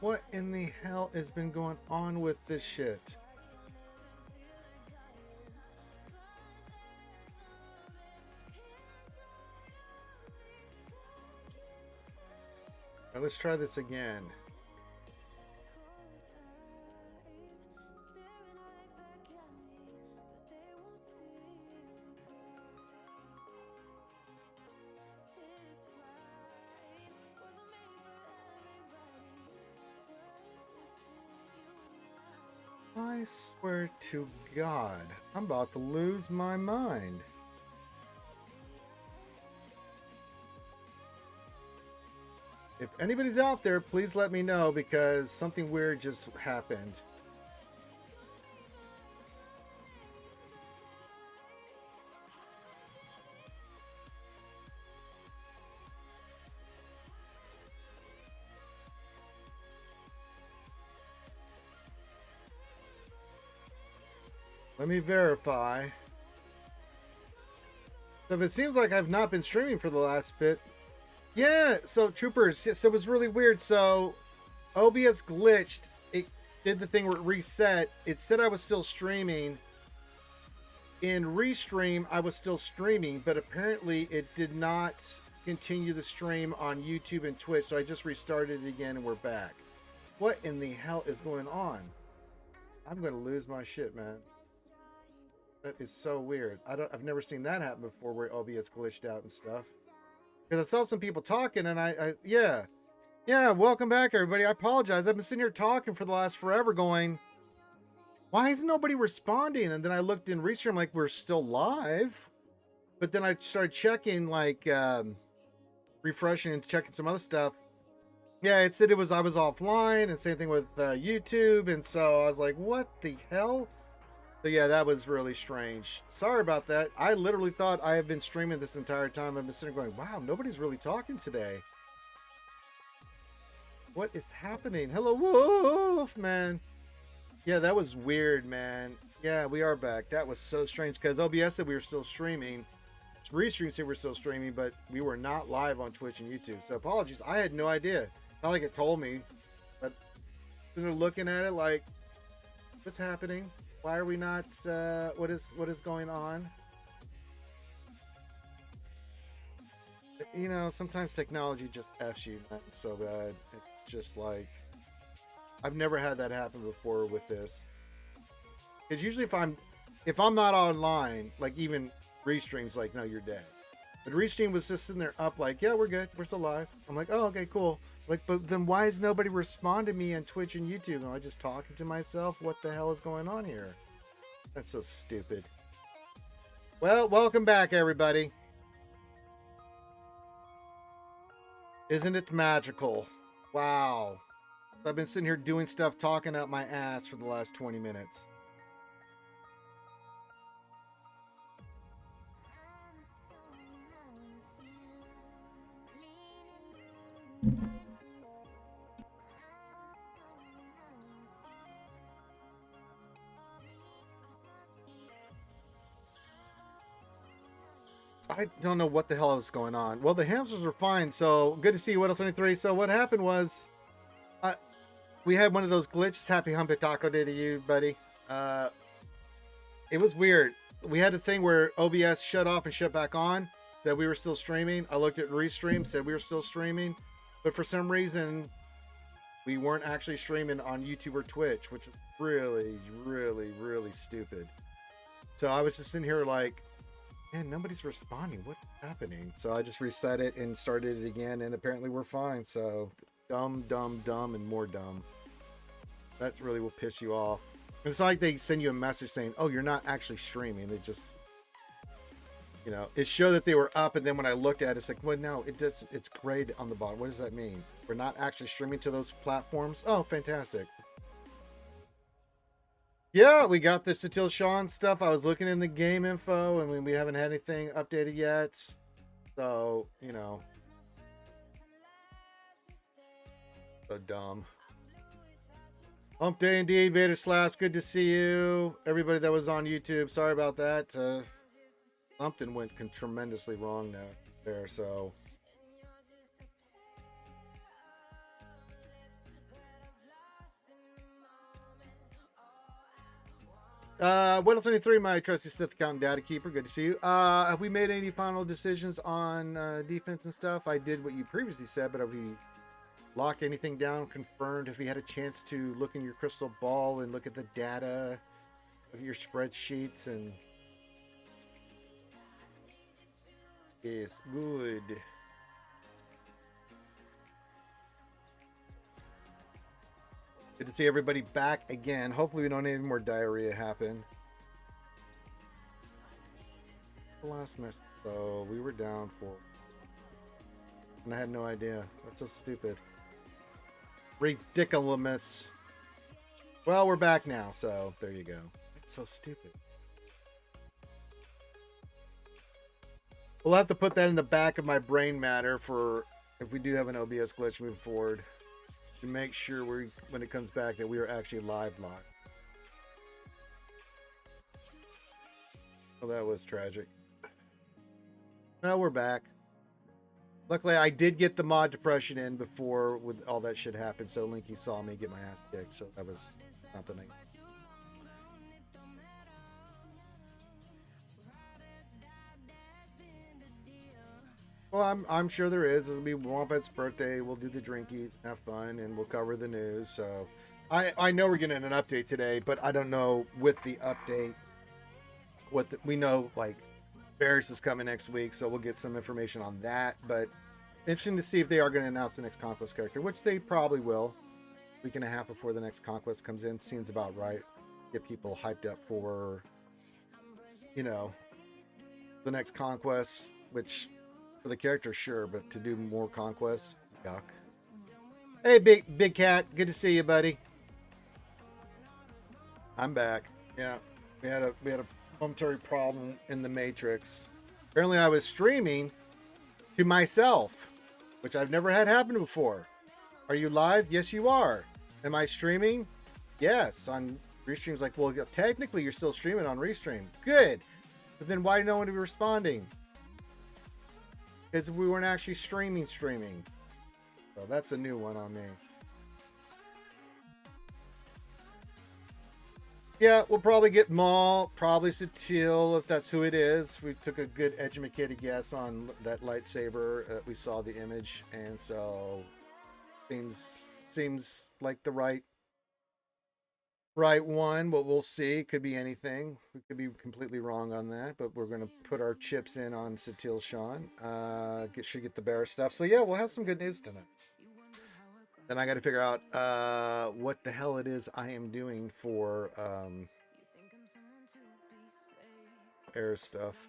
What in the hell has been going on with this shit? All right, let's try this again. I swear to God, I'm about to lose my mind. If anybody's out there, please let me know because something weird just happened. Let me verify. So if it seems like I've not been streaming for the last bit. Yeah, so troopers, so it was really weird. So OBS glitched. It did the thing where it reset. It said I was still streaming. In Restream, I was still streaming, but apparently it did not continue the stream on YouTube and Twitch. So I just restarted it again and we're back. What in the hell is going on? I'm going to lose my shit, man. That is so weird. I've never seen that happen before where OBS glitched out and stuff. Because I saw some people talking and yeah, welcome back everybody. I apologize. I've been sitting here talking for the last forever going, why is nobody responding? And then I looked in Restream like we're still live. But then I started checking like refreshing and checking some other stuff. Yeah, it said I was offline, and same thing with YouTube. And so I was like, what the hell? So yeah, that was really strange. Sorry about that. I literally thought I have been streaming this entire time. I've been sitting there going, wow, nobody's really talking today. What is happening? Hello, Wolf, man. Yeah, that was weird, man. Yeah, we are back. That was so strange because OBS said we were still streaming. Restream said we're still streaming, but we were not live on Twitch and YouTube. So apologies. I had no idea. Not like it told me. But they're looking at it like, what's happening? Why are we not, what is going on? You know, sometimes technology just F's you, man, so bad. It's just like, I've never had that happen before with this. Because usually if I'm not online, like even Restream's like, no, you're dead. But Restream was just sitting there up like, yeah, we're good. We're still live. I'm like, oh, okay, cool. Like, but then why is nobody responding to me on Twitch and YouTube? Am I just talking to myself? What the hell is going on here? That's so stupid. Well, welcome back, everybody. Isn't it magical? Wow. I've been sitting here doing stuff, talking out my ass for the last 20 minutes. I don't know what the hell is going on. Well, the hamsters were fine, so good to see you. What else? 23. So what happened was, we had one of those glitches. Happy Hump Taco Day to you, buddy. It was weird. We had a thing where OBS shut off and shut back on. Said we were still streaming. I looked at Restream, said we were still streaming, but for some reason, we weren't actually streaming on YouTube or Twitch, which was really, really, really stupid. So I was just sitting here like, man, nobody's responding. What's happening? So I just reset it and started it again, and apparently we're fine. So dumb, dumb, dumb, and more dumb. That really will piss you off. It's not like they send you a message saying, oh, you're not actually streaming. They just, you know, it showed that they were up, and then when I looked at it, it's like, well, no, it's gray on the bottom. What does that mean? We're not actually streaming to those platforms? Oh, fantastic. Yeah, we got the Satil Sean stuff. I was looking in the game info, and we haven't had anything updated yet. So, you know. So dumb. Hump Day indeed. Vader Slaps, good to see you. Everybody that was on YouTube, sorry about that. Something went tremendously wrong there, so. What else? 23, my trusty Sith account data keeper. Good to see you. Have we made any final decisions on defense and stuff? I did what you previously said, but have we locked anything down, confirmed? Have we had a chance to look in your crystal ball and look at the data of your spreadsheets? And yes, good. Good to see everybody back again. Hopefully we don't have any more diarrhea happen. The last mess, so we were down 4. And I had no idea. That's so stupid. Ridiculous. Well, we're back now, so there you go. It's so stupid. We'll have to put that in the back of my brain matter for if we do have an OBS glitch moving forward. To make sure when it comes back that we are actually live. Well, that was tragic. Now we're back. Luckily, I did get the mod depression in before with all that shit happened, so Linky saw me get my ass kicked, so that was something. Well, I'm sure there is. This will be Wompet's birthday. We'll do the drinkies, have fun, and we'll cover the news. So I know we're getting an update today, but I don't know with the update we know, like Varys is coming next week, so we'll get some information on that. But interesting to see if they are going to announce the next Conquest character, which they probably will. Week and a half before the next Conquest comes in seems about right. Get people hyped up for, you know, the next Conquest, which for the character, sure, but to do more Conquest, yuck. Hey, big cat, good to see you, buddy. I'm back. Yeah, we had a momentary problem in the Matrix. Apparently, I was streaming to myself, which I've never had happen before. Are you live? Yes, you are. Am I streaming? Yes. On Restream's like, well, technically, you're still streaming on Restream. Good. But then why no one be responding? Because we weren't actually streaming. So that's a new one on me. Yeah, we'll probably get Maul, probably Satil, if that's who it is. We took a good educated guess on that lightsaber. We saw the image, and so seems like the right one, but we'll see. Could be anything. We could be completely wrong on that, but we're going to put our chips in on Satil Sean. Should get the bear stuff. So yeah, we'll have some good news tonight. Then I got to figure out what the hell it is I am doing for air stuff.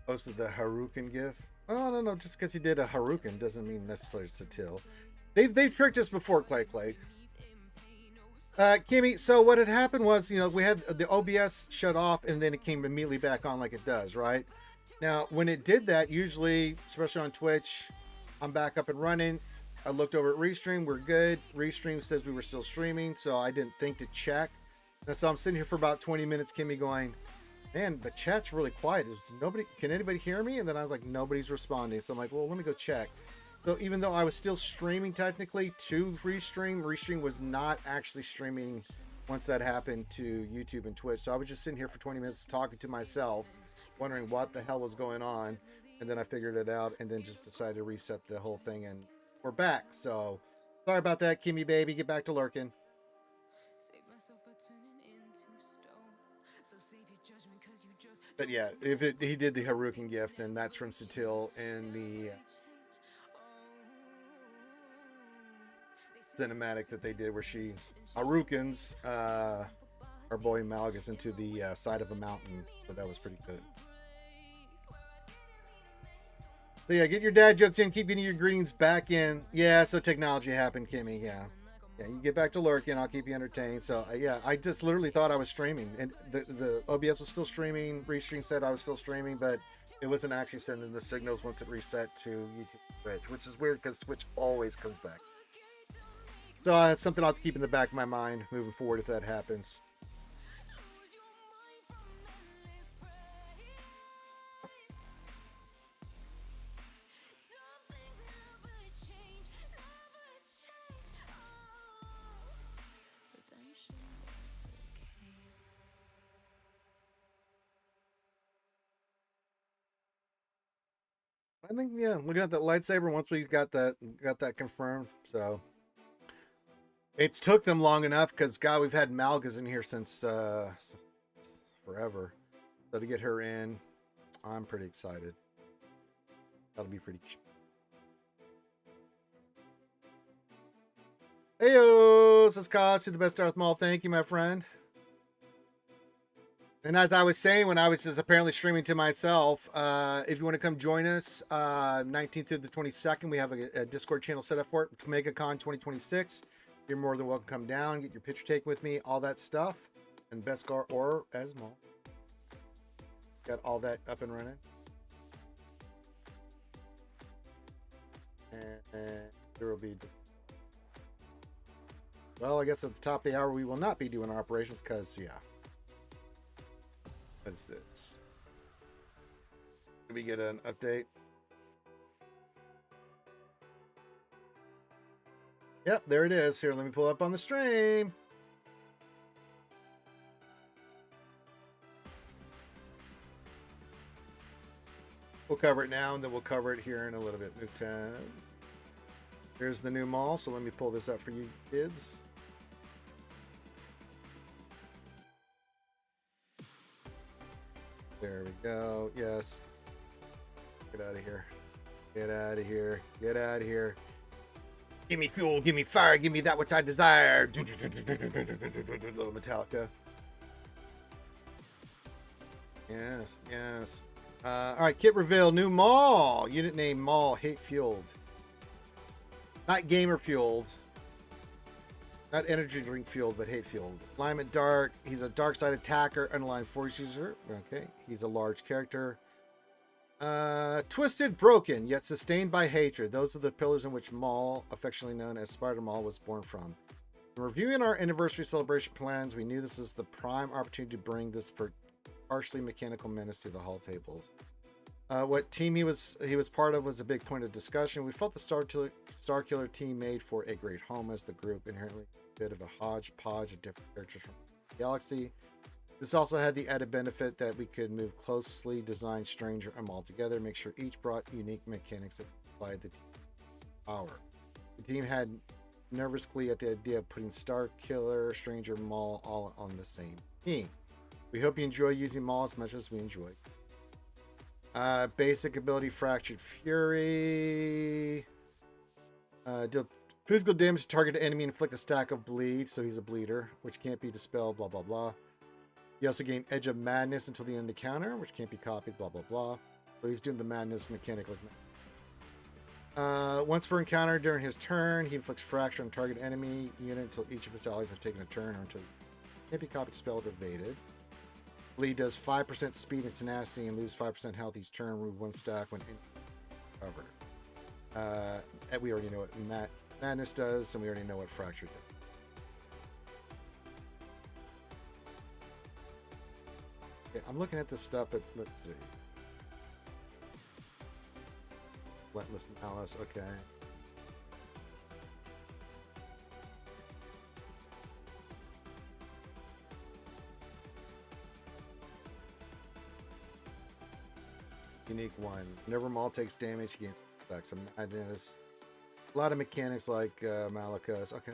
Posted the Harukin gif. Oh no, just because he did a Harukin doesn't mean necessarily Satil. They've tricked us before, Clay. Kimmy, so what had happened was, you know, we had the OBS shut off and then it came immediately back on like it does, right? Now, when it did that, usually, especially on Twitch, I'm back up and running. I looked over at Restream, we're good. Restream says we were still streaming, so I didn't think to check. And so I'm sitting here for about 20 minutes, Kimmy going, man, the chat's really quiet. Can anybody hear me? And then I was like, nobody's responding. So I'm like, well, let me go check. So even though I was still streaming technically to Restream was not actually streaming once that happened to YouTube and Twitch. So I was just sitting here for 20 minutes talking to myself, wondering what the hell was going on. And then I figured it out and then just decided to reset the whole thing and we're back. So sorry about that, Kimmy baby. Get back to lurking. But yeah, if he did the Harukin gift, then that's from Satil and the cinematic that they did where she Harukins our boy Malgus into the side of a mountain. So that was pretty good. So yeah, get your dad jokes in. Keep getting your greetings back in. Yeah, so technology happened, Kimmy. Yeah, you get back to lurking. I'll keep you entertained. So yeah, I just literally thought I was streaming, and the OBS was still streaming. Restream said I was still streaming, but it wasn't actually sending the signals once it reset to YouTube, Twitch, which is weird because Twitch always comes back. So it's something I'll have to keep in the back of my mind moving forward if that happens. I think, yeah, looking at that lightsaber, once we got that confirmed, so it took them long enough because God, we've had Malgas in here since forever. So to get her in, I'm pretty excited. That'll be pretty cute. Heyo, says Koch to the best Darth Maul. Thank you, my friend. And as I was saying when I was just apparently streaming to myself, if you want to come join us, 19th through the 22nd, we have a Discord channel set up for it, MegaCon 2026. You're more than welcome to come down, get your picture taken with me, all that stuff. And Beskar or Esmo. Got all that up and running. And there will be... Well, I guess at the top of the hour, we will not be doing our operations because, yeah. What is this? Did we get an update? Yep, there it is. Here, let me pull up on the stream. We'll cover it now, and then we'll cover it here in a little bit. New tab. Here's the new mall, so let me pull this up for you kids. There we go. Yes. Get out of here. Get out of here. Get out of here. Give me fuel. Give me fire. Give me that which I desire. Little Metallica. Yes. Yes. All right. Kit reveal. New mall. Unit name mall. Hate fueled. Not gamer fueled. Not energy drink fueled, but hate fueled. Alignment dark. He's a dark side attacker. Underline force user. Okay. He's a large character. Twisted, broken, yet sustained by hatred. Those are the pillars in which Maul, affectionately known as Spider Maul, was born from. In reviewing our anniversary celebration plans, we knew this was the prime opportunity to bring this partially mechanical menace to the hall tables. What team he was part of was a big point of discussion. We felt the Starkiller team made for a great home as the group, inherently a bit of a hodgepodge of different characters from the galaxy. This also had the added benefit that we could move closely designed Stranger and Maul together, make sure each brought unique mechanics that applied the team power. The team had nervous glee at the idea of putting Starkiller, Stranger, Maul all on the same team. We hope you enjoy using Maul as much as we enjoy. Basic ability, Fractured Fury. Deal physical damage to target enemy, inflict a stack of bleed, so he's a bleeder, which can't be dispelled, blah, blah, blah. You also gain Edge of Madness until the end of the counter, which can't be copied, blah, blah, blah. So he's doing the madness mechanic like that. Once per encounter during his turn, he inflicts fracture on target enemy unit until each of his allies have taken a turn or until can't be copied, dispelled, or evaded. Bleed does 5% speed and tenacity and lose 5% health each turn. Remove one stack when covered. We already know what Madness does, and we already know what Fracture does. Okay, I'm looking at this stuff, but let's see. Relentless Malice, okay. Unique one. Whenever Maul takes damage, he gains stacks of madness. A lot of mechanics like Malachus. Okay.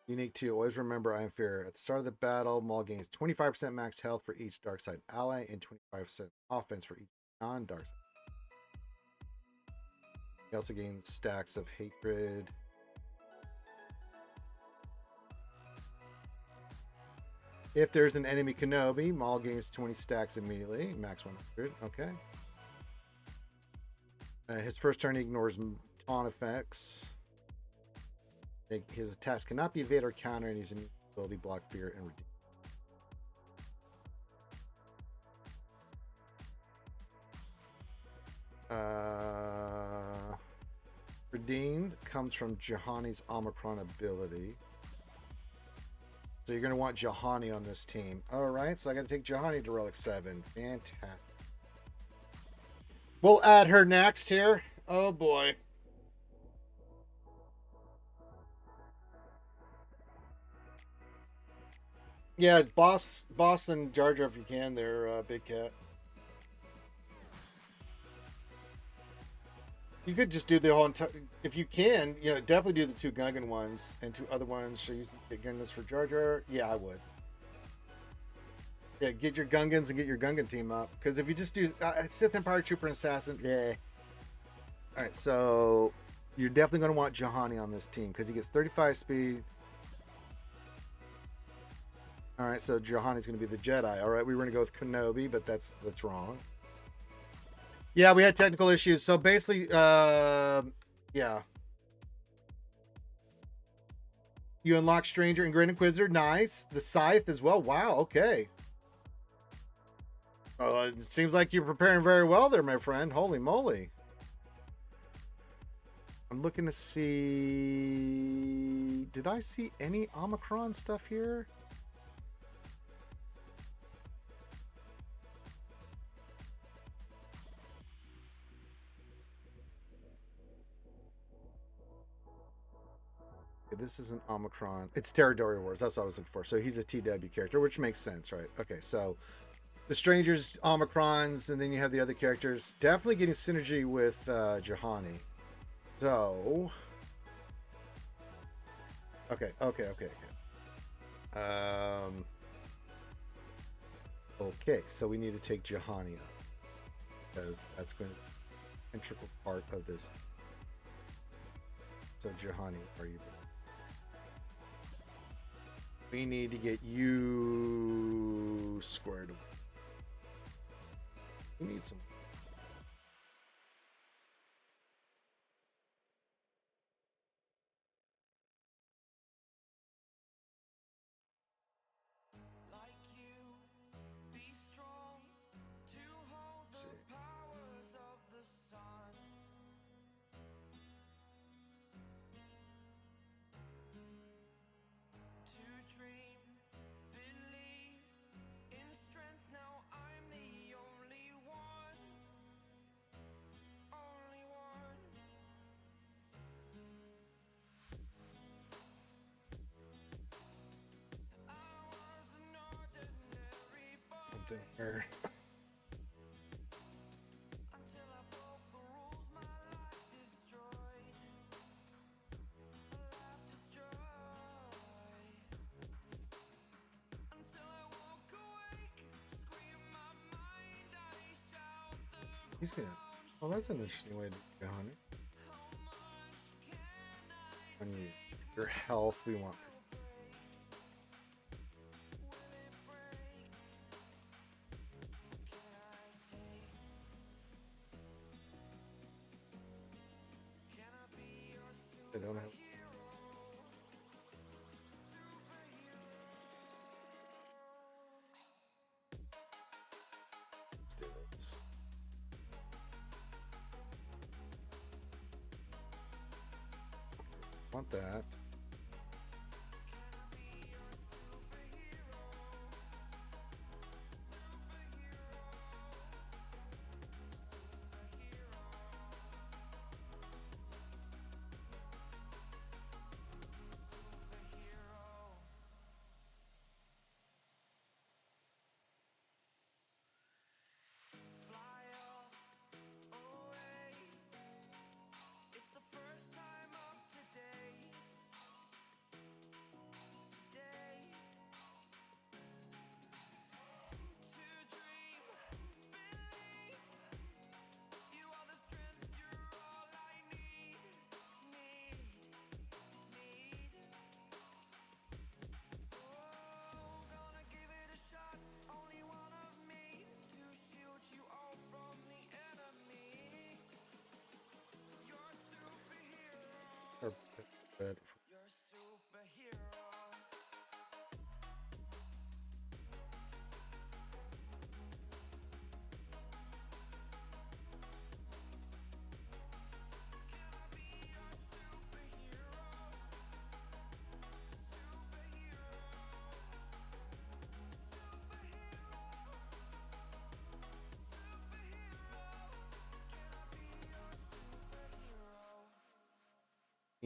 Unique 2. Always remember I am fair. At the start of the battle, Maul gains 25% max health for each dark side ally and 25% offense for each non-dark side. He also gains stacks of hatred. If there's an enemy Kenobi, Maul gains 20 stacks immediately. Max 100. Okay. His first turn, he ignores taunt effects. His attacks cannot be evaded or countered, and he's immune ability, block, fear, and redeem. Redeemed comes from Juhani's Omicron ability. So you're going to want Juhani on this team. All right, so I got to take Juhani to Relic 7. Fantastic. We'll add her next here. Oh, boy. Yeah, boss and Jar Jar if you can there, Big Cat. You could just do the whole entire, if you can, you know, definitely do the 2 Gungan ones and 2 other ones. Should I use the Gungans for Jar Jar? Yeah, I would. Yeah, get your Gungans and get your Gungan team up. Because if you just do Sith Empire Trooper and Assassin, yeah. All right, so you're definitely going to want Juhani on this team because he gets 35 speed. All right, so Juhani's going to be the Jedi. All right, we were going to go with Kenobi, but that's wrong. Yeah, we had technical issues. So basically, yeah. You unlock Stranger and Great Inquisitor. Nice. The Scythe as well. Wow, okay. It seems like you're preparing very well there, my friend. Holy moly. I'm looking to see... Did I see any Omicron stuff here? This is an Omicron. It's Territory Wars. That's what I was looking for. So he's a TW character, which makes sense, right? Okay, so the Strangers, Omicrons, and then you have the other characters. Definitely getting synergy with Juhani. So... Okay. Okay, so we need to take Juhani up. Because that's going to be an integral part of this. So Juhani, are you... We need to get you squared away. We need some. Let's see. Something here. He's good. Well, that's an interesting way to go on it. On your health, we want. I don't have. Let's do this. Want that.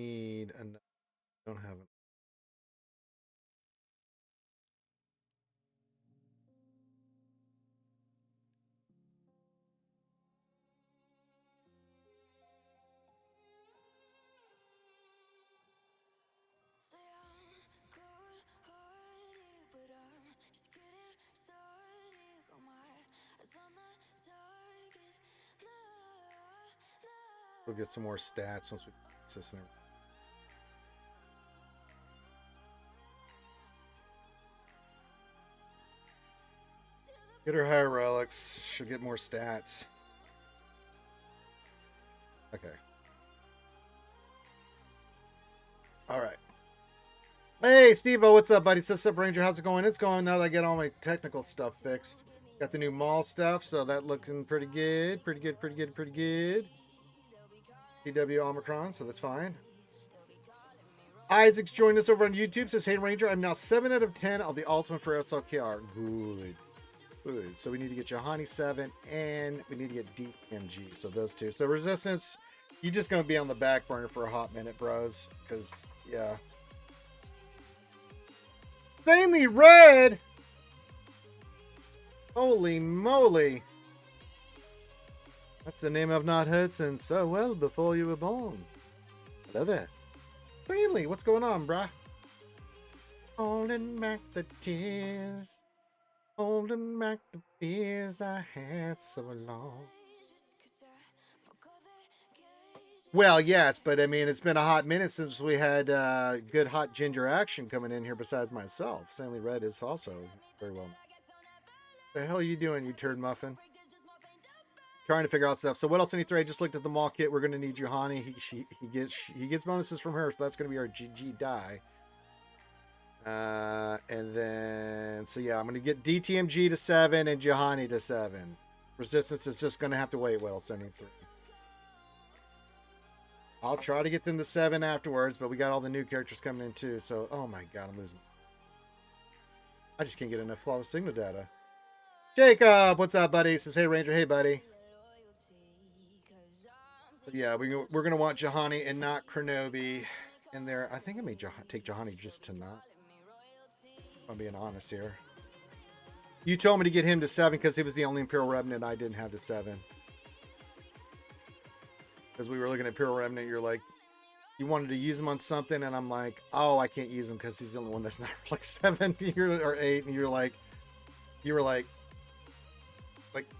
need another. Don't have it. We'll get some more stats once we get this in. Get her higher relics. She'll get more stats. Okay. All right. Hey, Steve-O, what's up, buddy? What's up, Ranger? How's it going? It's going now that I get all my technical stuff fixed. Got the new mall stuff, so that looking pretty good. Pretty good. TW Omicron, so that's fine. Isaac's joined us over on YouTube. Says, hey, Ranger, I'm now 7 out of 10 on the ultimate for SLKR. Good. So we need to get Juhani 7, and we need to get DMG. So those two. So Resistance, you're just going to be on the back burner for a hot minute, bros. Because, yeah. Mainly red! Holy moly. That's the name I've not heard since so well before you were born. Hello there. Stanley, what's going on, bruh? Holding back the tears. Holding back the fears I had so long. Well, yes, but I mean, it's been a hot minute since we had good hot ginger action coming in here besides myself. Stanley Red is also very well. The hell are you doing, you turd muffin? Trying to figure out stuff. So what else? I just looked at the mall kit. We're going to need Juhani. He gets bonuses from her, so that's going to be our GG die. And then, so yeah, I'm going to get DTMG to 7 and Juhani to 7. Resistance is just going to have to wait while sending through. I'll try to get them to 7 afterwards, but we got all the new characters coming in too. So, oh my god, I'm losing. I just can't get enough flawless signal data. Jacob, what's up, buddy? Says, hey, Ranger. Hey, buddy. But yeah, we're going to want Juhani and not Kronobi in there. I think I may take Juhani just to not. If I'm being honest here. You told me to get him to 7 because he was the only Imperial Remnant I didn't have to 7. Because we were looking at Imperial Remnant, you're like, you wanted to use him on something, and I'm like, oh, I can't use him because he's the only one that's not like 7 or 8, and you were like,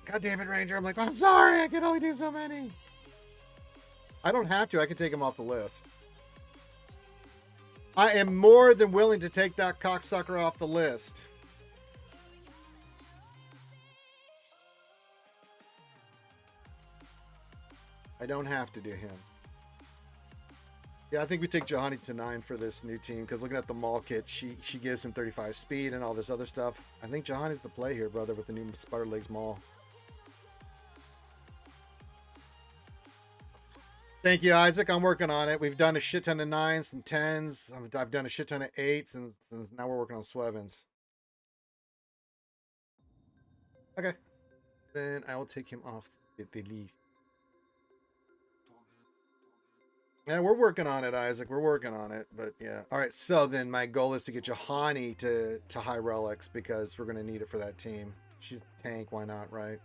God damn it, Ranger. I'm like, I'm sorry, I can only do so many. I don't have to. I can take him off the list. I am more than willing to take that cocksucker off the list. I don't have to do him. Yeah, I think we take Juhani to 9 for this new team because looking at the mall kit, she gives him 35 speed and all this other stuff. I think Juhani's the play here, brother, with the new Spider Legs Maul. Thank you, Isaac. I'm working on it. We've done a shit ton of 9s, some 10s. I've done a shit ton of 8s, and now we're working on 7s. Okay. Then I will take him off the list. Yeah, we're working on it, Isaac. We're working on it, but yeah. All right, so then my goal is to get Juhani to high relics because we're going to need it for that team. She's tank, why not, right?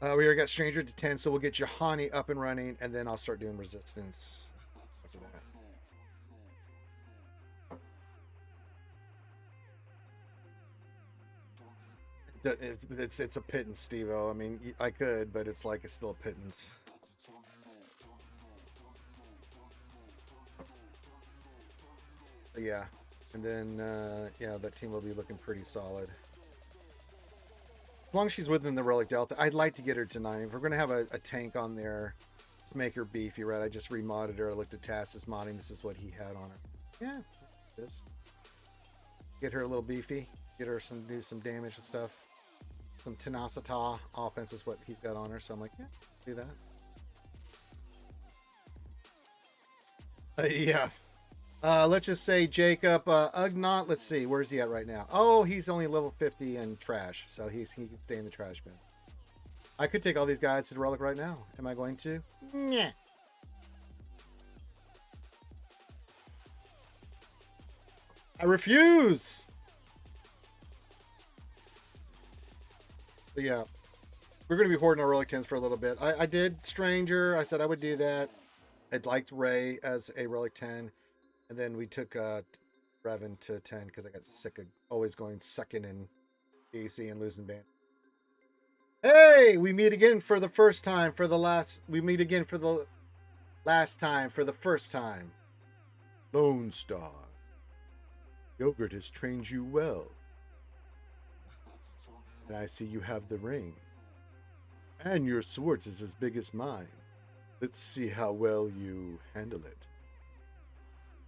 We already got Stranger to 10, so we'll get Juhani up and running, and then I'll start doing Resistance after that. It's a pittance, Steve-O. I mean, I could, but it's like it's still a pittance. But yeah, and then yeah, that team will be looking pretty solid. As long as she's within the Relic Delta, I'd like to get her to 9. If we're going to have a tank on there, let's make her beefy, right? I just remodded her. I looked at Tass's modding. This is what he had on her. Yeah, this. Get her a little beefy. Get her do some damage and stuff. Some tenacity offense is what he's got on her. So I'm like, yeah, do that. Yeah. Let's just say Jacob Ugnaught. Let's see, where's he at right now? Oh, he's only level 50 and trash, so he can stay in the trash bin. I could take all these guys to the relic right now. Am I going to? Yeah. I refuse. But yeah, we're going to be hoarding our Relic 10s for a little bit. I did Stranger. I said I would do that. I'd liked Ray as a Relic 10. And then we took Revan to 10 because I got sick of always going second in AC and losing band. Hey, we meet again for the first time for the last. We meet again for the last time for the first time. Lone Star. Yogurt has trained you well. And I see you have the ring. And your swords is as big as mine. Let's see how well you handle it.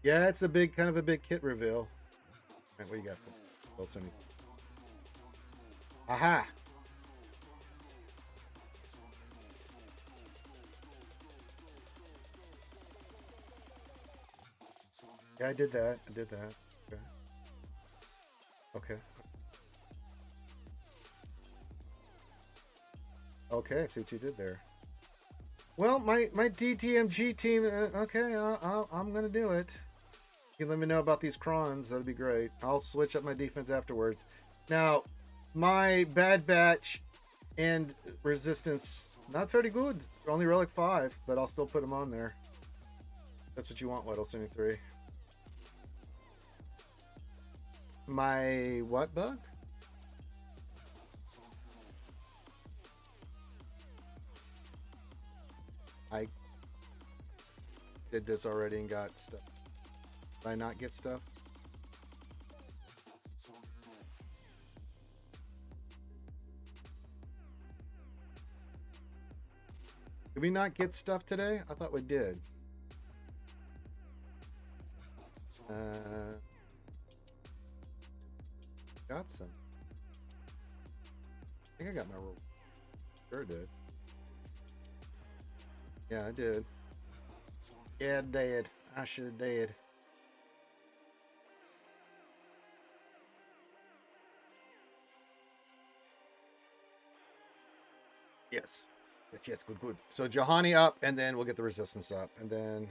Yeah, it's a big, kind of a big kit reveal. All right, what do you got for Wilson? Aha! Yeah, I did that. I did that. Okay. Okay. Okay, I see what you did there. Well, my DTMG team. Okay, I'm gonna do it. You can let me know about these crons. That'd be great. I'll switch up my defense afterwards. Now, my Bad Batch and Resistance not very good. Only Relic 5, but I'll still put them on there. That's what you want, Weddle73. My what bug? I did this already and got stuff. Did I not get stuff? Did we not get stuff today? I thought we did. Got some. I think I got my roll. Sure did. Yeah, I did. Yeah, I did. I sure did. Yes. Yes, yes, good, good. So Jahani up, and then we'll get the resistance up, and then...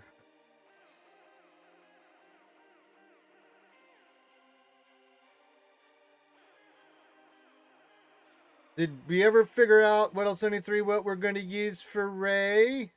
Did we ever figure out what else 73 what we're going to use for Ray?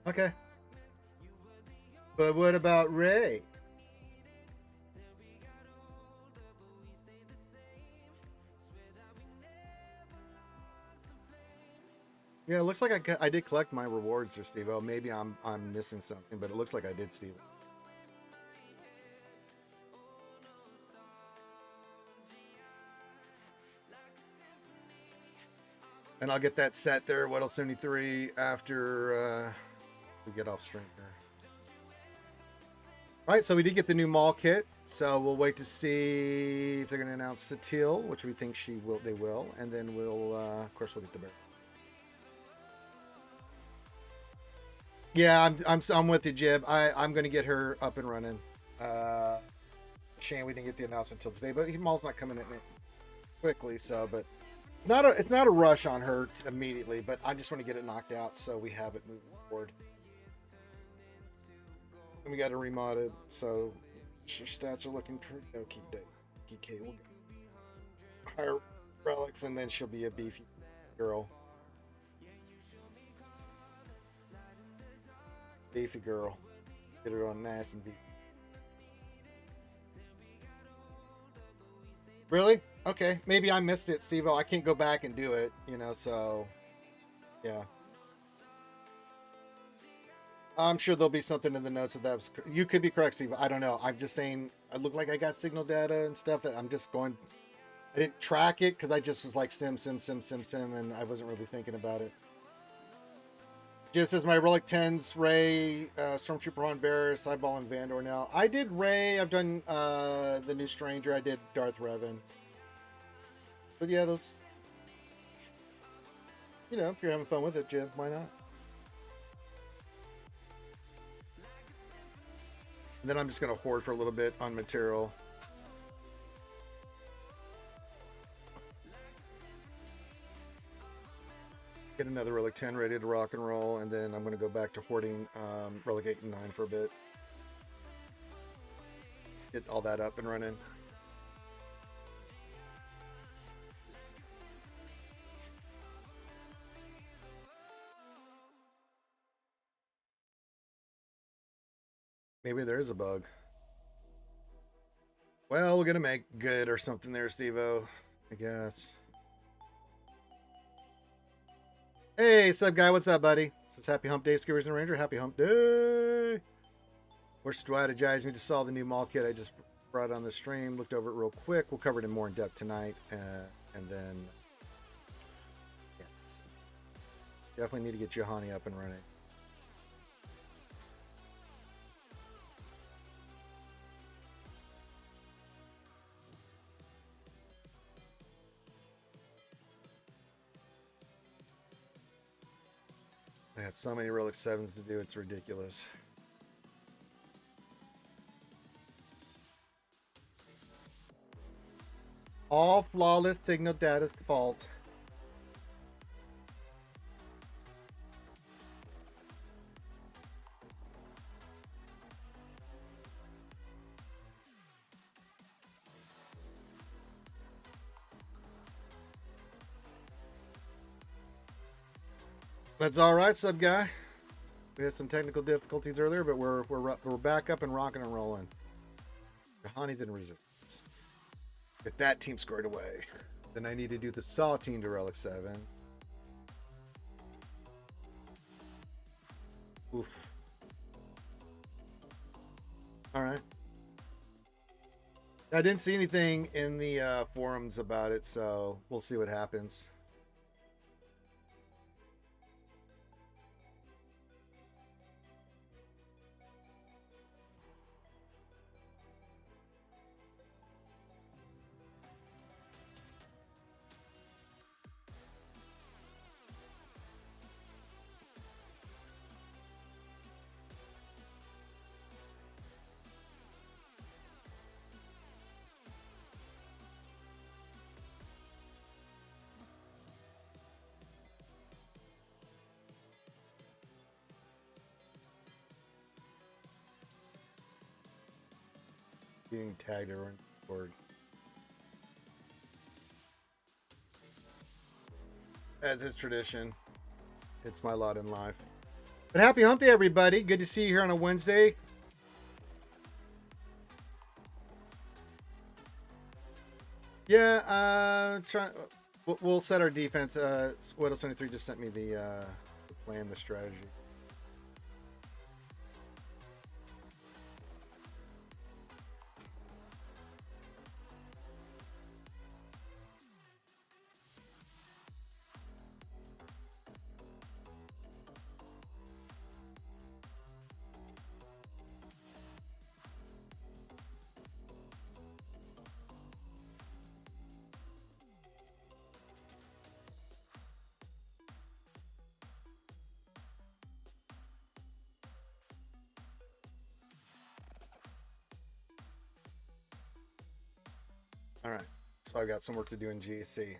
Okay. But what about Ray? Yeah, it looks like I did collect my rewards there, Steve. Oh, maybe I'm missing something, but it looks like I did, Steve. And I'll get that set there, Weddle 73, after we get off stream here. All right, so we did get the new mall kit, so we'll wait to see if they're going to announce Satil, which we think they will, and then we'll, of course, we'll get the bear. Yeah, I'm with you, Jib. I'm going to get her up and running. Shame we didn't get the announcement till today, but Maul's not coming in quickly, so but it's not a rush on her immediately, but I just want to get it knocked out so we have it moving forward. And we got it remodded, so stats are looking pretty okay. DK will get higher relics, and then she'll be a beefy girl. Beefy girl. Get her on nice and beefy. Really? Okay. Maybe I missed it, Steve. I can't go back and do it, so yeah. I'm sure there'll be something in the notes of that. You could be correct, Steve. I don't know. I'm just saying, I look like I got signal data and stuff that I'm just going. I didn't track it because I just was like sim, and I wasn't really thinking about it. Just as my Relic 10s, Ray, Stormtrooper on Varys, Eyeball, and Vandor now. I did Ray. I've done the new Stranger. I did Darth Revan. But yeah, those You know, if you're having fun with it, Jim, why not? And then I'm just going to hoard for a little bit on material. Get another Relic 10 ready to rock and roll, and then I'm going to go back to hoarding Relic 8 and 9 for a bit. Get all that up and running. Maybe there is a bug. Well, we're going to make good or something there, Steve-O, I guess. Hey, sub guy, what's up, buddy? This is Happy Hump Day, Skewers and Ranger. Happy Hump Day! We're strategizing. We just saw the new mall kit I just brought on the stream. Looked over it real quick. We'll cover it in more in depth tonight. And then, yes. Definitely need to get Johanny up and running. I had so many Relic 7s to do, it's ridiculous. All flawless signal data's fault. That's all right, sub guy. We had some technical difficulties earlier, but we're back up and rocking and rolling. Johanny then resistance. Get that team squared away. Then I need to do the Saw team to Relic 7. Oof. All right. I didn't see anything in the forums about it, so we'll see what happens. Being tagged everyone board. As is tradition, it's my lot in life. But happy hump day, everybody. Good to see you here on a Wednesday. Yeah, we'll set our defense. Squiddle73 just sent me the plan, the strategy. All right, so I've got some work to do in GC.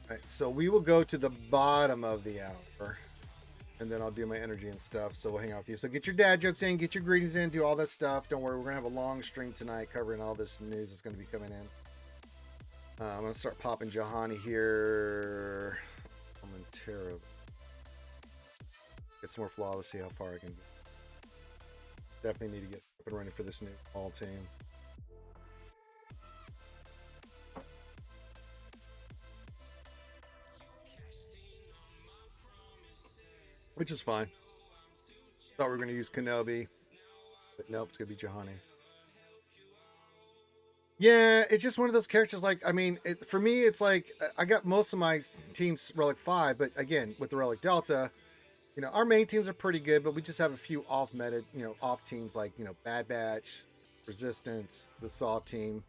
All right, so we will go to the bottom of the hour, and then I'll do my energy and stuff. So we'll hang out with you. So get your dad jokes in, get your greetings in, do all that stuff. Don't worry, we're gonna have a long stream tonight covering all this news that's gonna be coming in. I'm gonna start popping Jahani here. Momentarily. Get some more flawless. See how far I can get. Definitely need to get up and running for this new all team. Which is fine. Thought we were going to use Kenobi, but nope, it's going to be Jahani. Yeah, it's just one of those characters. Like, I mean, for me, it's like I got most of my teams Relic 5, but again, with the Relic Delta, you know, our main teams are pretty good, but we just have a few off meta, you know, off teams like, you know, Bad Batch, Resistance, the Saw team,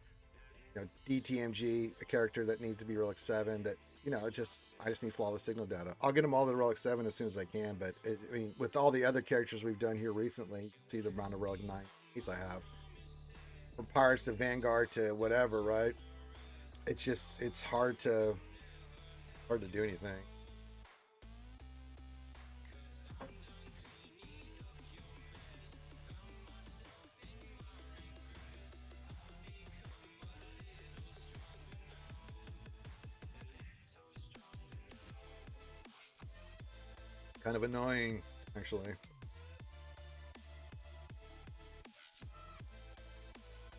you know, DTMG, a character that needs to be Relic 7 that, you know, I just need flawless signal data. I'll get them all to Relic 7 as soon as I can, but I mean, with all the other characters we've done here recently, you can see the amount of Relic 9 keys I have. From Pirates to Vanguard to whatever, right? It's just, it's hard to do anything. Kind of annoying, actually.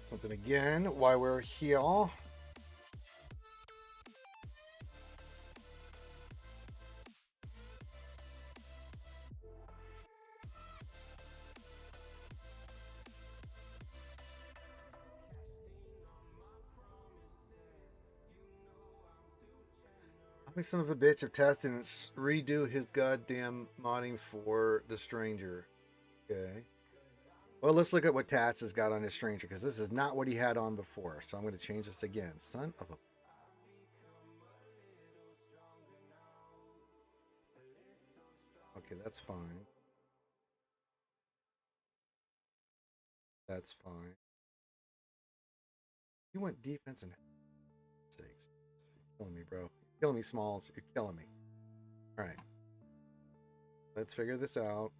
Something again while we're here. My son of a bitch of testing and redo his goddamn modding for the Stranger. Okay. Well, let's look at what Tats has got on his Stranger, because this is not what he had on before. So I'm going to change this again. Son of a... Okay, that's fine. That's fine. You want defense and... Sakes. You're killing me, bro. You're killing me, Smalls. You're killing me. All right. Let's figure this out.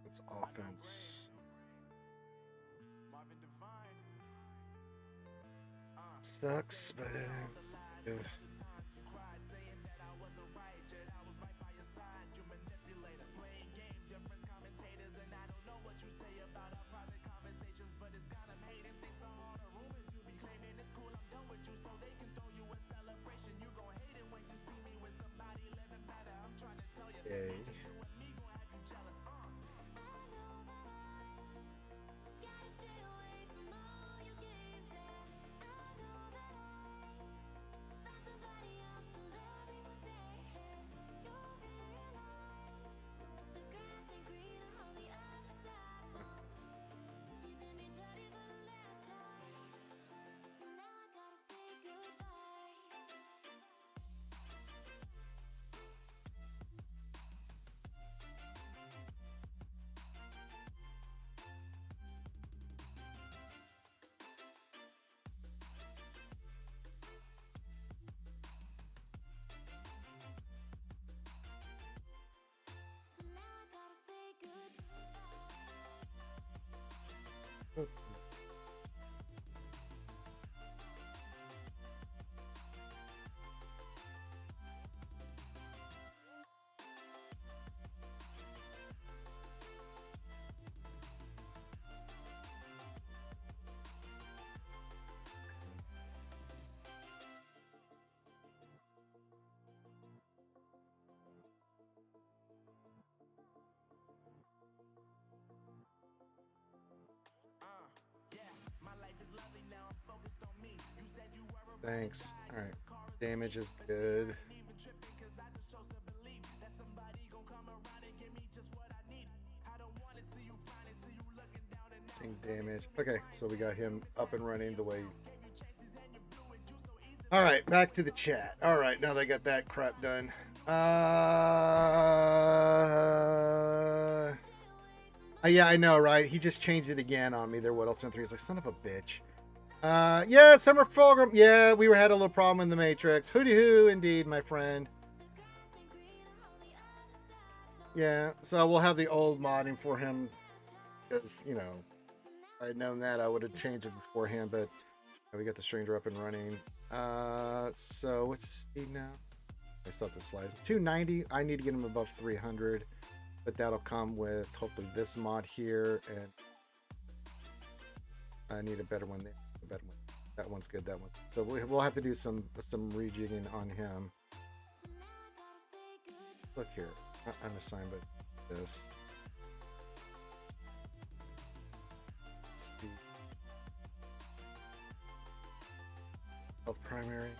It's offense. Sucks, but... Okay. Thanks. All right. Damage is good. Damage. Okay, so we got him up and running the way. All right, back to the chat. All right, now they got that crap done. Yeah, I know, right? He just changed it again on me. There, what else in 3? He's like, son of a bitch. Yeah, Summer Fulgrim. Yeah, we had a little problem in the Matrix. Hooty hoo, indeed, my friend. Yeah, so we'll have the old modding for him because, you know, if I'd known that, I would have changed it beforehand, but we got the stranger up and running. So what's the speed now? I still have to slice 290. I need to get him above 300, but that'll come with hopefully this mod here, and I need a better one there. A better one. That one's good. That one. So we'll have to do some rejigging on him. Look here, not unassigned, but this speed, health primary.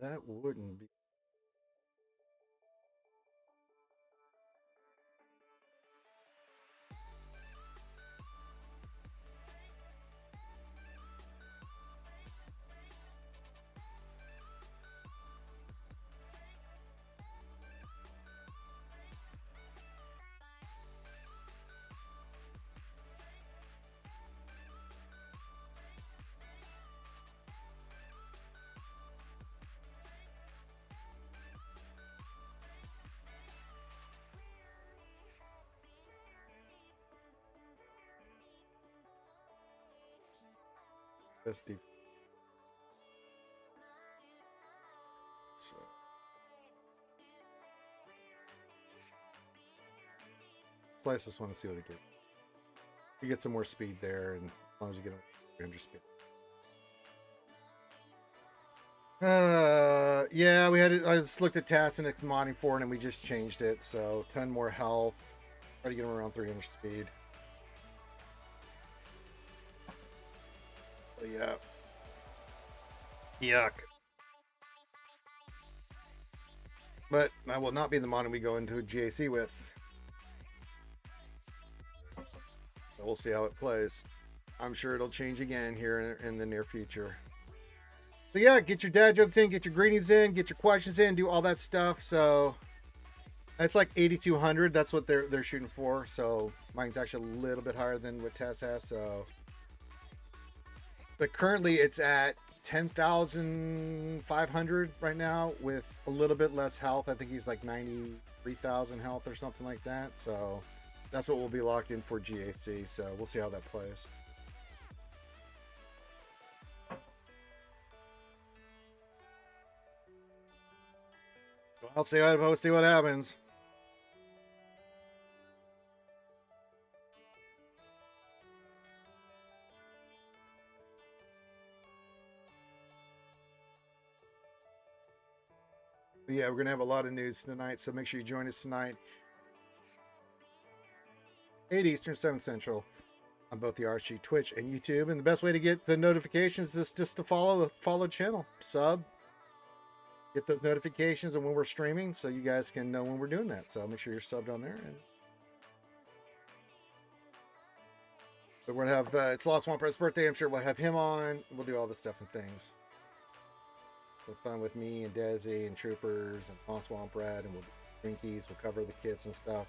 That wouldn't be. SD. So slice this one and see what it gets. You get some more speed there, and as long as you get 300 speed. Yeah, we had it. I just looked at tasks and it's modding for it, and we just changed it. So 10 more health. Try to get him around 300 speed. So yeah. Yuck. But that will not be the modding we go into a GAC with. So we'll see how it plays. I'm sure it'll change again here in the near future. So yeah, get your dad jokes in, get your greetings in, get your questions in, do all that stuff. So it's like 8,200. That's what they're shooting for. So mine's actually a little bit higher than what Tess has. So, but currently it's at 10,500 right now with a little bit less health. I think he's like 93,000 health or something like that. So that's what we'll be locked in for GAC. So we'll see how that plays. I'll see what happens. Yeah, we're gonna have a lot of news tonight, so make sure you join us tonight, 8 Eastern, 7 Central, on both the RSG, Twitch, and YouTube. And the best way to get the notifications is just to follow channel, sub, get those notifications, and when we're streaming, so you guys can know when we're doing that. So make sure you're subbed on there. And but we're gonna have it's Lost Swamper's birthday. I'm sure we'll have him on. We'll do all this stuff and things. Some fun with me and Desi and Troopers and Lost Swamp Red, and we'll do drinkies. We'll cover the kits and stuff.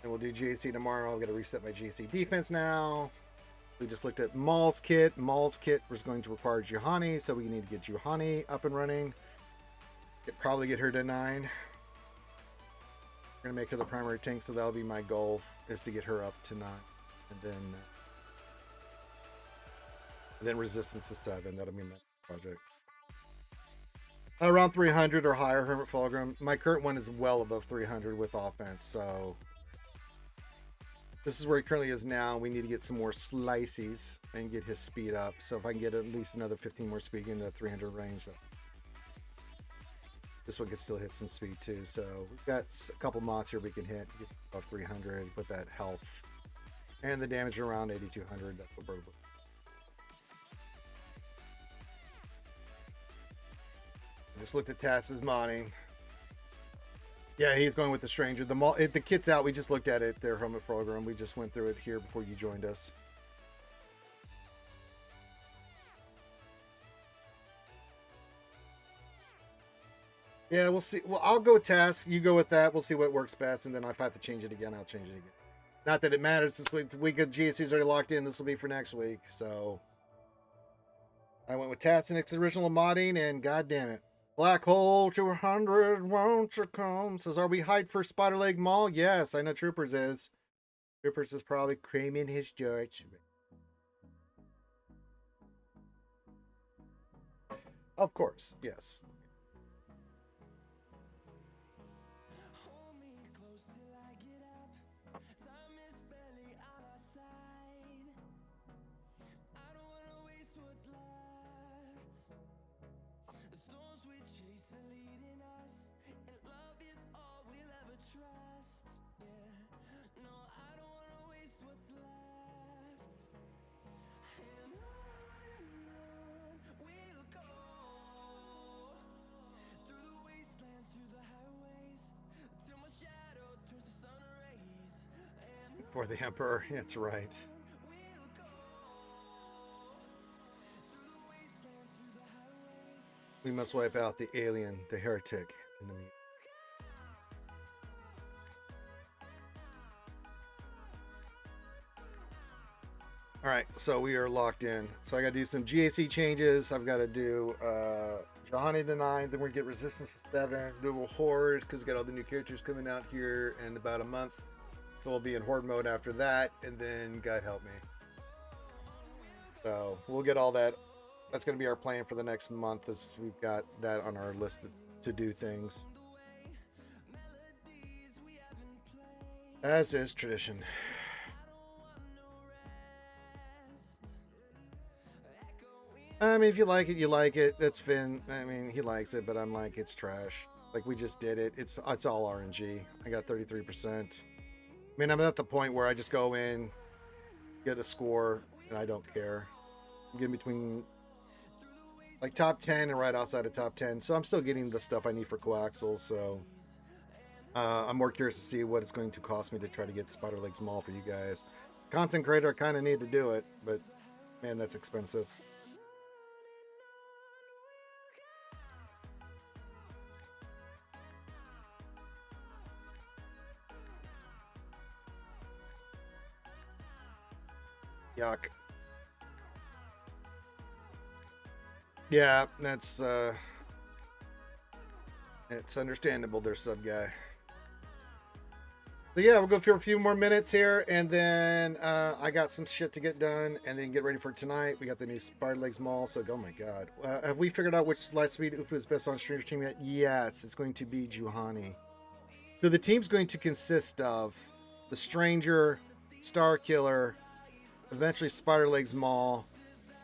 And we'll do GAC tomorrow. I'm gonna reset my GAC defense now. We just looked at Maul's kit. Maul's kit was going to require Juhani, so we need to get Juhani up and running. Probably get her to 9. We're gonna make her the primary tank, so that'll be my goal, is to get her up to 9, and then resistance to 7. That'll be my project. Around 300 or higher, Hermit Fulgrim. My current one is well above 300 with offense, so this is where he currently is now. We need to get some more slices and get his speed up. So if I can get at least another 15 more speed into the 300 range, this one can still hit some speed too. So we've got a couple mods here we can hit, get above 300 with that health and the damage around 8,200. That's what we're. Just looked at Tass's modding. Yeah, he's going with the stranger. The kit's out. We just looked at it there, Hermit Program. We just went through it here before you joined us. Yeah, we'll see. Well, I'll go with task. You go with that. We'll see what works best, and then if I have to change it again, I'll change it again. Not that it matters. This week of GSC's already locked in. This will be for next week. So I went with task and its original modding, and god damn it. Black Hole 200, won't you come? Says, are we hyped for Spider Leg Mall? Yes, I know Troopers is. Troopers is probably creaming his George. Of course, yes. For the Emperor, that's right. We must wipe out the alien, the heretic, and the mute. All right, so we are locked in. So I got to do some GAC changes. I've got to do Johanny to 9, then we get Resistance to 7, then we'll Horde, because we got all the new characters coming out here in about a month. So we'll be in Horde mode after that, and then God help me. So we'll get all that. That's going to be our plan for the next month, as we've got that on our list to do things. As is tradition. I mean, if you like it, you like it. That's Finn. I mean, he likes it, but I'm like, it's trash. Like, we just did it. It's all RNG. I got 33%. I mean, I'm at the point where I just go in, get a score, and I don't care. I'm getting between like top 10 and right outside of top 10. So I'm still getting the stuff I need for coaxial. So I'm more curious to see what it's going to cost me to try to get Spider Legs Mall for you guys. Content creator, I kind of need to do it, but man, that's expensive. Yuck. Yeah, that's it's understandable there's sub guy. But yeah, we'll go for a few more minutes here, and then I got some shit to get done, and then get ready for tonight. We got the new Spider Legs Mall, so oh my god. Have we figured out which light speed UFO is best on Stranger's team yet? Yes, it's going to be Juhani. So the team's going to consist of the Stranger, Star Killer, eventually Spider Legs Mall,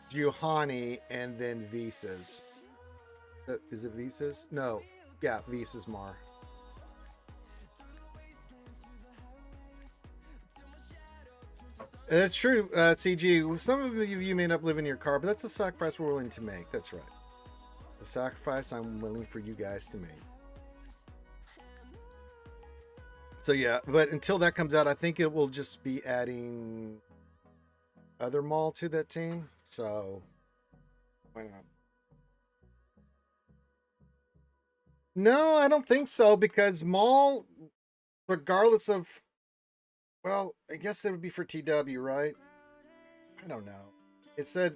Juhani, and then Visas. Is it Visas? No. Yeah, Visas Mar. That's true, CG. Some of you may end up living in your car, but that's a sacrifice we're willing to make. That's right. The sacrifice I'm willing for you guys to make. So yeah, but until that comes out, I think it will just be adding other mall to that team. So why not? No, I don't think so, because mall, regardless of, well, I guess it would be for TW, right? I don't know. It said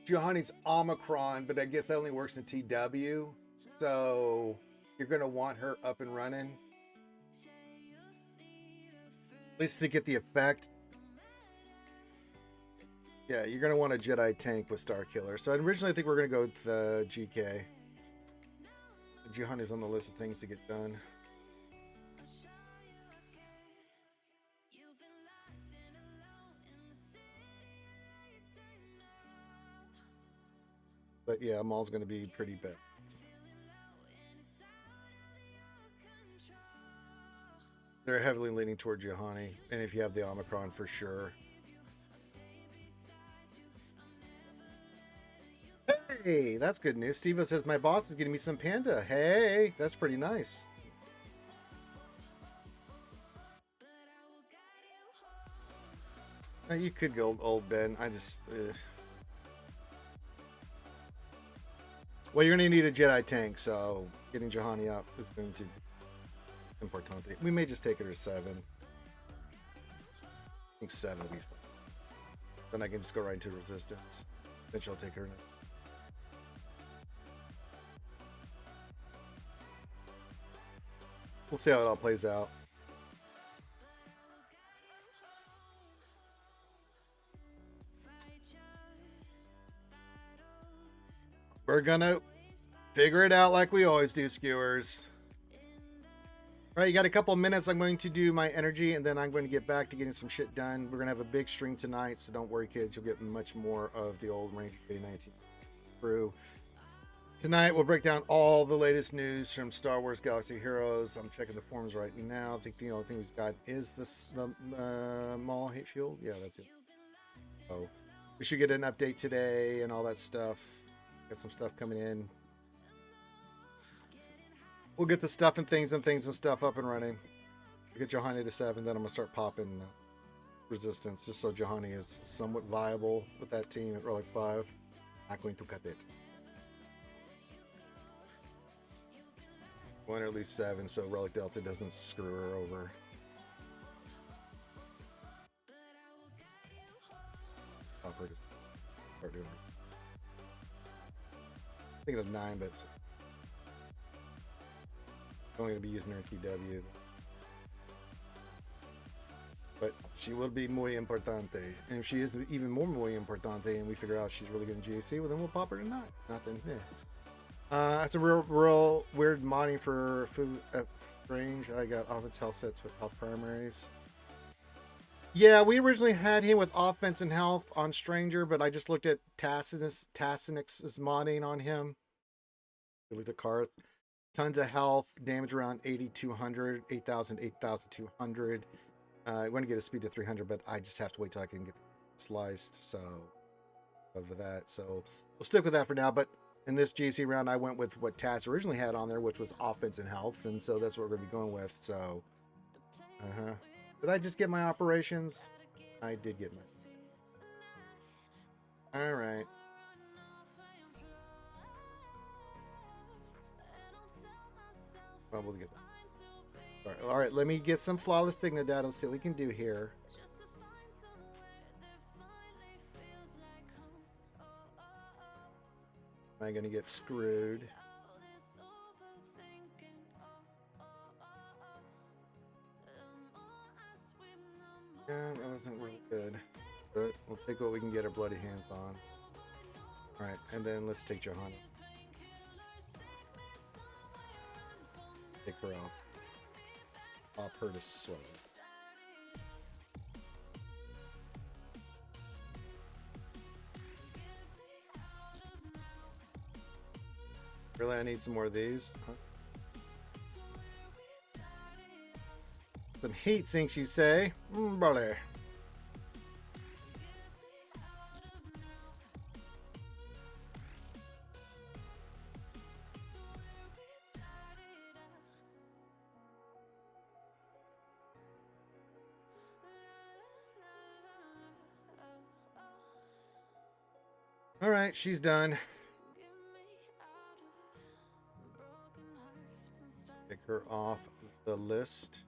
Johanny's Omicron, but I guess that only works in TW. So you're going to want her up and running. At least to get the effect. Yeah, you're going to want a Jedi tank with Star Killer. So originally I think we're going to go with GK. Johanny's on the list of things to get done. But yeah, Maul's going to be pretty bad. They're heavily leaning toward Johanny, and if you have the Omicron, for sure. Hey, that's good news. Steve says my boss is getting me some panda. Hey, that's pretty nice. You could go old Ben. I just. Well, you're going to need a Jedi tank, so getting Juhani up is going to be important. We may just take her to 7. I think 7 will be fine. Then I can just go right into Resistance. Then she'll take her. We'll see how it all plays out. We're gonna figure it out like we always do, skewers. All right, you got a couple of minutes. I'm going to do my energy, and then I'm going to get back to getting some shit done. We're gonna have a big stream tonight, so don't worry, kids. You'll get much more of the old Ranger J19 crew. Tonight, we'll break down all the latest news from Star Wars Galaxy Heroes. I'm checking the forums right now. I think the only thing we've got is the Maul hate fuel. Yeah, that's it. So we should get an update today and all that stuff. Got some stuff coming in. We'll get the stuff and things and stuff up and running. We'll get Juhani to 7, then I'm gonna start popping Resistance just so Juhani is somewhat viable with that team at Relic 5. Not going to cut it. One or at least 7, so Relic Delta doesn't screw her over. Pop her to start doing it. Thinking of 9, but I'm only going to be using her in TW. But she will be muy importante. And if she is even more muy importante and we figure out she's really good in GAC, well then we'll pop her to 9. Nothing. That's a real weird modding for food Strange. I got offense health sets with health primaries. Yeah, we originally had him with offense and health on Stranger, but I just looked at Tassinix's modding on him. We looked at Karth. Tons of health, damage around 8,200, 8,000, 8,200. I want to get a speed to 300, but I just have to wait till I can get sliced. So, of that. So, we'll stick with that for now. But in this GC round, I went with what Tass originally had on there, which was offense and health. And so that's what we're going to be going with. So, Did I just get my operations? I did get my. All right. Well, we'll get that. All right, let me get some flawless thing data and see what we can do here. Am I going to get screwed? Yeah, that wasn't really good. But we'll take what we can get our bloody hands on. Alright, and then let's take Juhani. Take her off. Pop her to swell. Really, I need some more of these. Huh? Some heat sinks, you say? Brother. All right, she's done. Take her off the list.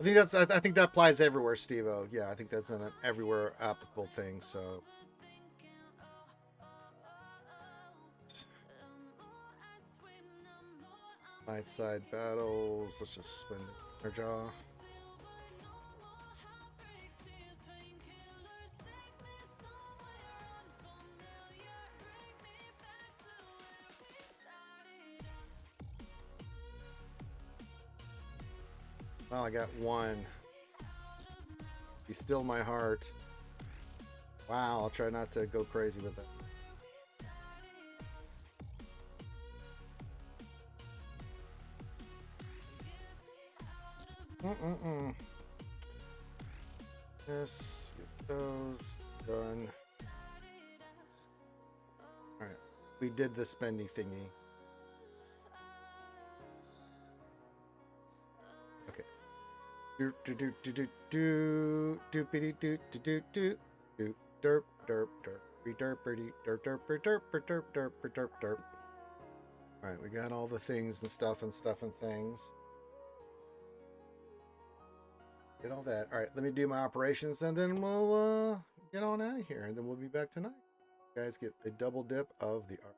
I think that applies everywhere, Steve-O. Yeah, I think that's an everywhere applicable thing. So night side battles. Let's just spin our jaw. Well, I got one. Be still my heart. Wow, I'll try not to go crazy with it. Yes, get Those done. All right, we did the spending thingy. Okay. Do do do do do do do do do do do do derp derp derp derp derp derp derp derp derp derp derp. All right, we got all the things and stuff and things. Get all that. All right, let me do my operations and then we'll get on out of here and then we'll be back tonight. You guys get a double dip of the art.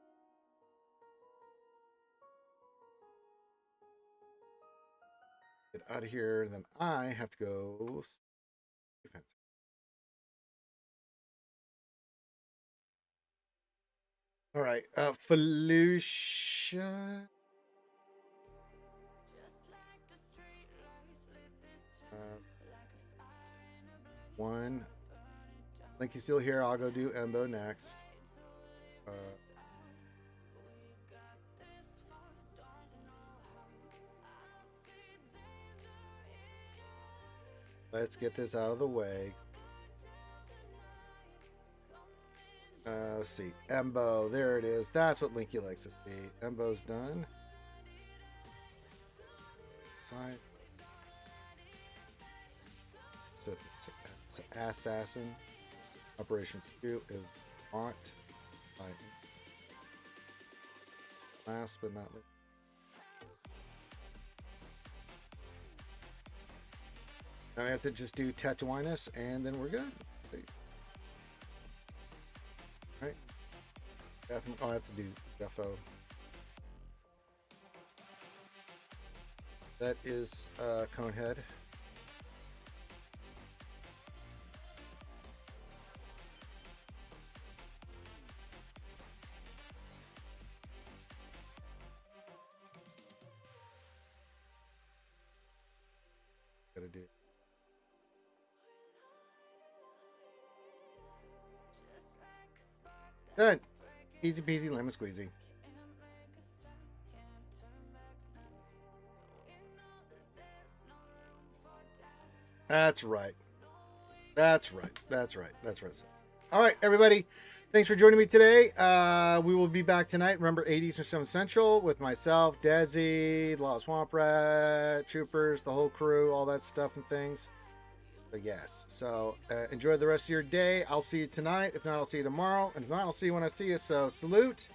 Get out of here, and then I have to go defense. All right, Felucia. One. Linky's still here. I'll go do Embo next. Let's get this out of the way. Let's see. Embo. There it is. That's what Linky likes to see. Embo's done. Side. It's an assassin. Operation 2 is Aunt. Last but not least. Now I have to just do Tatuinus and then we're good. Alright. I have to do Zepho. That is Conehead. Gotta do. Done. Easy peasy lemon squeezy. That's right. That's right. That's right. That's right. All right, everybody. Thanks for joining me today. We will be back tonight. Remember, 8 Eastern, 7 Central with myself, Desi, Lost Swamp Rat, Troopers, the whole crew, all that stuff and things. But yes, so enjoy the rest of your day. I'll see you tonight. If not, I'll see you tomorrow. And if not, I'll see you when I see you. So salute.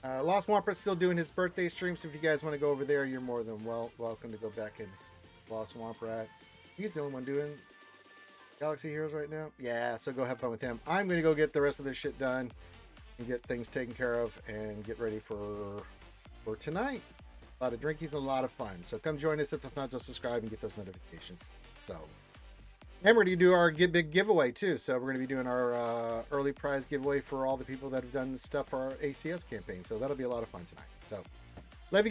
Lost Swamp Rat's still doing his birthday stream. So if you guys want to go over there, you're more than welcome to go back in Lost Swamp Rat. He's the only one doing Galaxy Heroes right now. Yeah, so go have fun with him. I'm going to go get the rest of this shit done and get things taken care of and get ready for tonight. A lot of drinkies and a lot of fun. So come join us, hit the thumbs up, subscribe, and get those notifications. So, and we're going to do our big giveaway too. So we're going to be doing our early prize giveaway for all the people that have done stuff for our ACS campaign. So that'll be a lot of fun tonight. So love you guys.